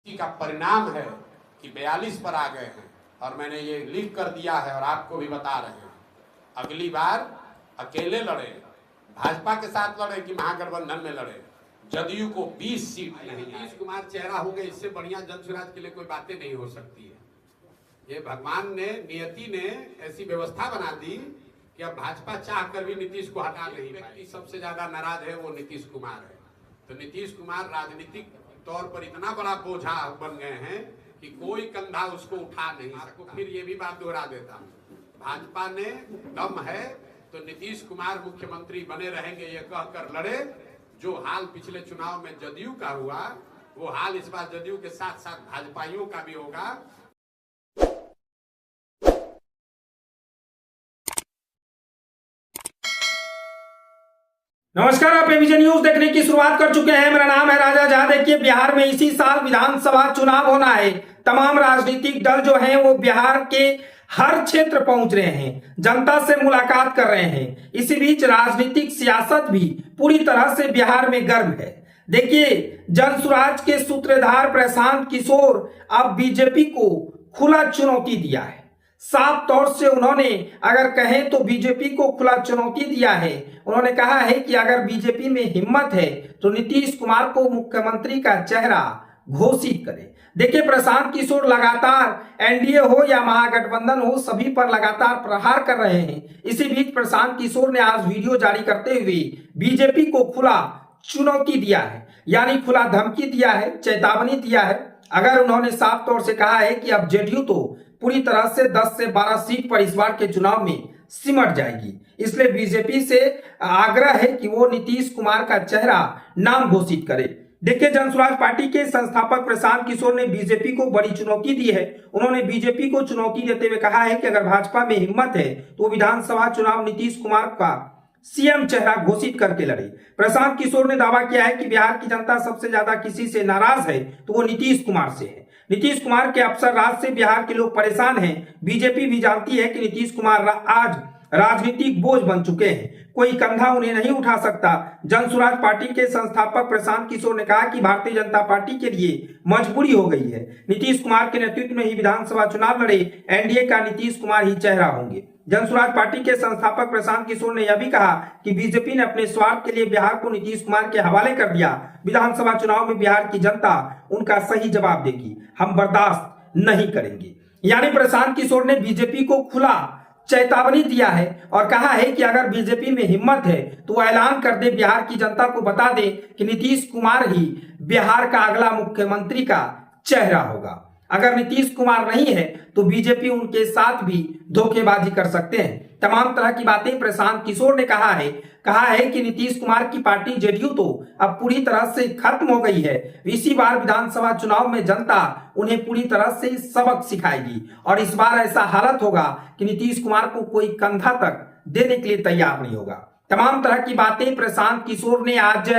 इसी का परिणाम है कि 42 पर आ गए हैं और मैंने ये लिख कर दिया है और आपको भी बता रहे हैं। अगली बार अकेले लड़े, भाजपा के साथ लड़े कि महागठबंधन में लड़े, जदयू को 20 सीट नहीं। नीतीश कुमार चेहरा होंगे, इससे बढ़िया जनसुराज के लिए कोई बातें नहीं हो सकती है। ये भगवान ने, नियति ने ऐसी व्यवस्था बना दी कि अब भाजपा चाह कर भी नीतीश को हटा नहीं पाएगी। सबसे ज्यादा नाराज है वो नीतीश कुमार है। तो नीतीश कुमार राजनीतिक तौर पर इतना बड़ा बोझा बन गए हैं कि कोई कंधा उसको उठा नहीं सकता। फिर ये भी बात दोहरा देता हूँ, भाजपा ने दम है तो नीतीश कुमार मुख्यमंत्री बने रहेंगे ये कहकर लड़े। जो हाल पिछले चुनाव में जदयू का हुआ, वो हाल इस बार जदयू के साथ साथ भाजपाइयों का भी होगा। नमस्कार, आप एविजन न्यूज देखने की शुरुआत कर चुके हैं। मेरा नाम है राजा झा। देखिए, बिहार में इसी साल विधानसभा चुनाव होना है। तमाम राजनीतिक दल जो हैं वो बिहार के हर क्षेत्र पहुंच रहे हैं, जनता से मुलाकात कर रहे हैं। इसी बीच राजनीतिक सियासत भी पूरी तरह से बिहार में गर्म है। देखिए, जनसुराज के सूत्रधार प्रशांत किशोर अब बीजेपी को खुला चुनौती दिया है। साफ तौर से उन्होंने अगर कहें तो बीजेपी को खुला चुनौती दिया है। उन्होंने कहा है कि अगर बीजेपी में हिम्मत है तो नीतीश कुमार को मुख्यमंत्री का चेहरा घोषित करें। देखिए, प्रशांत किशोर लगातार एनडीए हो या महागठबंधन हो, सभी पर लगातार प्रहार कर रहे हैं। इसी बीच प्रशांत किशोर ने आज वीडियो जारी करते हुए बीजेपी को खुला चुनौती दिया है, यानी खुला धमकी दिया है, चेतावनी दिया है। अगर उन्होंने साफ तौर से कहा है कि अब जेडीयू तो पूरी तरह से 10 से 12 सीट पर इस बार के चुनाव में सिमट जाएगी, इसलिए बीजेपी से आग्रह है कि वो नीतीश कुमार का चेहरा नाम घोषित करे। देखिए, जनसुराज पार्टी के संस्थापक प्रशांत किशोर ने बीजेपी को बड़ी चुनौती दी है। उन्होंने बीजेपी को चुनौती देते हुए कहा है कि अगर भाजपा में हिम्मत है तो विधानसभा चुनाव नीतीश कुमार का सीएम चेहरा घोषित करके लड़े। प्रशांत किशोर ने दावा किया है कि बिहार की जनता सबसे ज्यादा किसी से नाराज है तो वो नीतीश कुमार से है। नीतीश कुमार के अफसर राज से बिहार के लोग परेशान हैं। बीजेपी भी जानती है कि नीतीश कुमार आज राजनीतिक बोझ बन चुके हैं, कोई कंधा उन्हें नहीं उठा सकता। जनसुराज पार्टी के संस्थापक प्रशांत किशोर ने कहा कि भारतीय जनता पार्टी के लिए मजबूरी हो गई है। नीतीश कुमार के नेतृत्व में ही विधानसभा चुनाव लड़े, एनडीए का नीतीश कुमार ही चेहरा होंगे। जनसुराज पार्टी के संस्थापक प्रशांत किशोर ने यह भी कहा कि बीजेपी ने अपने स्वार्थ के लिए बिहार को नीतीश कुमार के हवाले कर दिया। विधानसभा चुनाव में बिहार की जनता उनका सही जवाब देगी, हम बर्दाश्त नहीं करेंगे। यानी प्रशांत किशोर ने बीजेपी को खुला चेतावनी दिया है और कहा है कि अगर बीजेपी में हिम्मत है तो ऐलान कर दे, बिहार की जनता को बता दे कि नीतीश कुमार ही बिहार का अगला मुख्यमंत्री का चेहरा होगा। अगर नीतीश कुमार नहीं है तो बीजेपी उनके साथ भी धोखेबाजी कर सकते हैं। तमाम तरह की बातें प्रशांत किशोर ने कहा है कि नीतीश कुमार की पार्टी जेडीयू तो अब पूरी तरह से खत्म हो गई है। इसी बार विधानसभा चुनाव में जनता उन्हें पूरी तरह से सबक सिखाएगी और इस बार ऐसा हालत होगा कि नीतीश कुमार को कोई कंधा तक देने के लिए तैयार नहीं होगा। तमाम तरह की बातें प्रशांत किशोर ने आज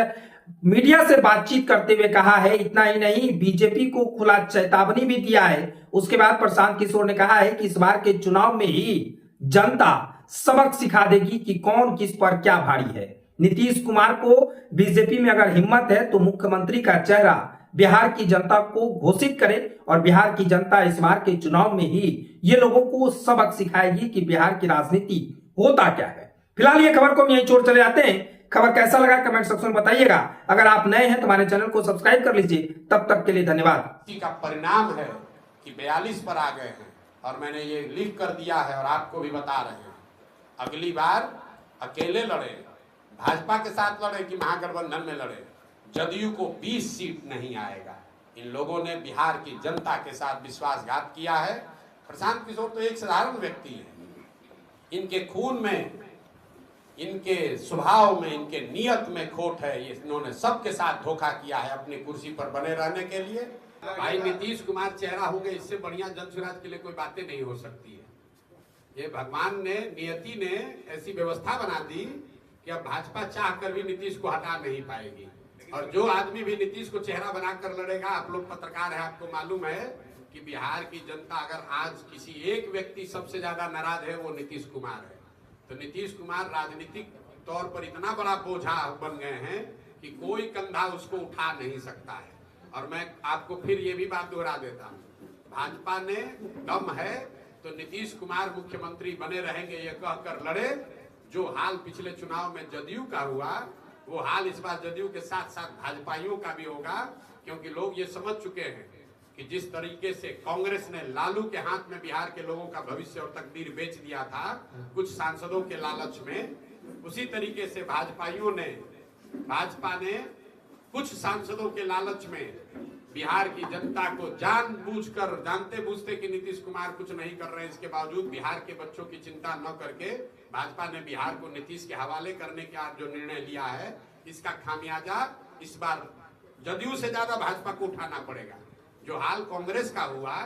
मीडिया से बातचीत करते हुए कहा है। इतना ही नहीं, बीजेपी को खुला चेतावनी भी दिया है। उसके बाद प्रशांत किशोर ने कहा है कि इस बार के चुनाव में ही जनता सबक सिखा देगी कि कौन किस पर क्या भारी है। नीतीश कुमार को बीजेपी में अगर हिम्मत है तो मुख्यमंत्री का चेहरा बिहार की जनता को घोषित करे और बिहार की जनता इस बार के चुनाव में ही ये लोगों को सबक सिखाएगी कि बिहार की राजनीति होता क्या है। फिलहाल ये खबर को हम यहीं छोड़ चले जाते हैं। खबर कैसा लगा कमेंट सेक्शन में बताइएगा। अगर आप नए हैं तो हमारे चैनल को सब्सक्राइब कर लीजिए। तब तक के लिए धन्यवाद। इसी का परिणाम है कि 42 पर आ गए हैं और मैंने ये लिख कर दिया है और आपको भी बता रहे हैं। अगली बार अकेले लड़े, भाजपा के साथ लड़े कि महागठबंधन में लड़े, जदयू को 20 सीट नहीं आएगा। इन लोगों ने बिहार की जनता के साथ विश्वासघात किया है। प्रशांत किशोर तो एक साधारण व्यक्ति है, इनके खून में, इनके स्वभाव में, इनके नियत में खोट है। ये इन्होंने सबके साथ धोखा किया है अपनी कुर्सी पर बने रहने के लिए। भाई, नीतीश कुमार चेहरा होंगे, इससे बढ़िया जनसुराज के लिए कोई बातें नहीं हो सकती है। ये भगवान ने, नियति ने ऐसी व्यवस्था बना दी कि अब भाजपा चाह कर भी नीतीश को हटा नहीं पाएगी। और जो आदमी भी नीतीश को चेहरा बनाकर लड़ेगा, आप लोग पत्रकार हैं, आपको मालूम है कि बिहार की जनता अगर आज किसी एक व्यक्ति सबसे ज्यादा नाराज है वो नीतीश कुमार है। तो नीतीश कुमार राजनीतिक तौर पर इतना बड़ा बोझा बन गए हैं कि कोई कंधा उसको उठा नहीं सकता है। और मैं आपको फिर ये भी बात दोहरा देता हूँ, भाजपा ने दम है तो नीतीश कुमार मुख्यमंत्री बने रहेंगे ये कहकर लड़े। जो हाल पिछले चुनाव में जदयू का हुआ वो हाल इस बार जदयू के साथ साथ भाजपाइयों का भी होगा, क्योंकि लोग ये समझ चुके हैं कि जिस तरीके से कांग्रेस ने लालू के हाथ में बिहार के लोगों का भविष्य और तकदीर बेच दिया था कुछ सांसदों के लालच में, उसी तरीके से भाजपा ने कुछ सांसदों के लालच में बिहार की जनता को जानबूझकर, जानते बूझते कि नीतीश कुमार कुछ नहीं कर रहे हैं, इसके बावजूद बिहार के बच्चों की चिंता न करके भाजपा ने बिहार को नीतीश के हवाले करने का जो निर्णय लिया है, इसका खामियाजा इस बार जदयू से ज्यादा भाजपा को उठाना पड़ेगा। जो हाल कांग्रेस का हुआ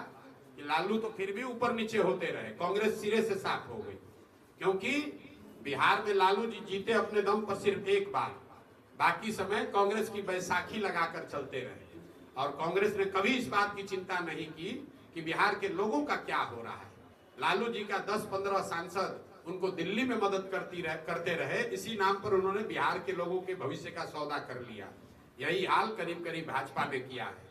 कि लालू तो फिर भी ऊपर नीचे होते रहे, कांग्रेस सिरे से साफ हो गई, क्योंकि बिहार में लालू जी जीते अपने दम पर सिर्फ एक बार, बाकी समय कांग्रेस की बैसाखी लगाकर चलते रहे और कांग्रेस ने कभी इस बात की चिंता नहीं की कि बिहार के लोगों का क्या हो रहा है। लालू जी का 10-15 सांसद उनको दिल्ली में मदद करते रहे, इसी नाम पर उन्होंने बिहार के लोगों के भविष्य का सौदा कर लिया। यही हाल करीब करीब भाजपा ने किया है।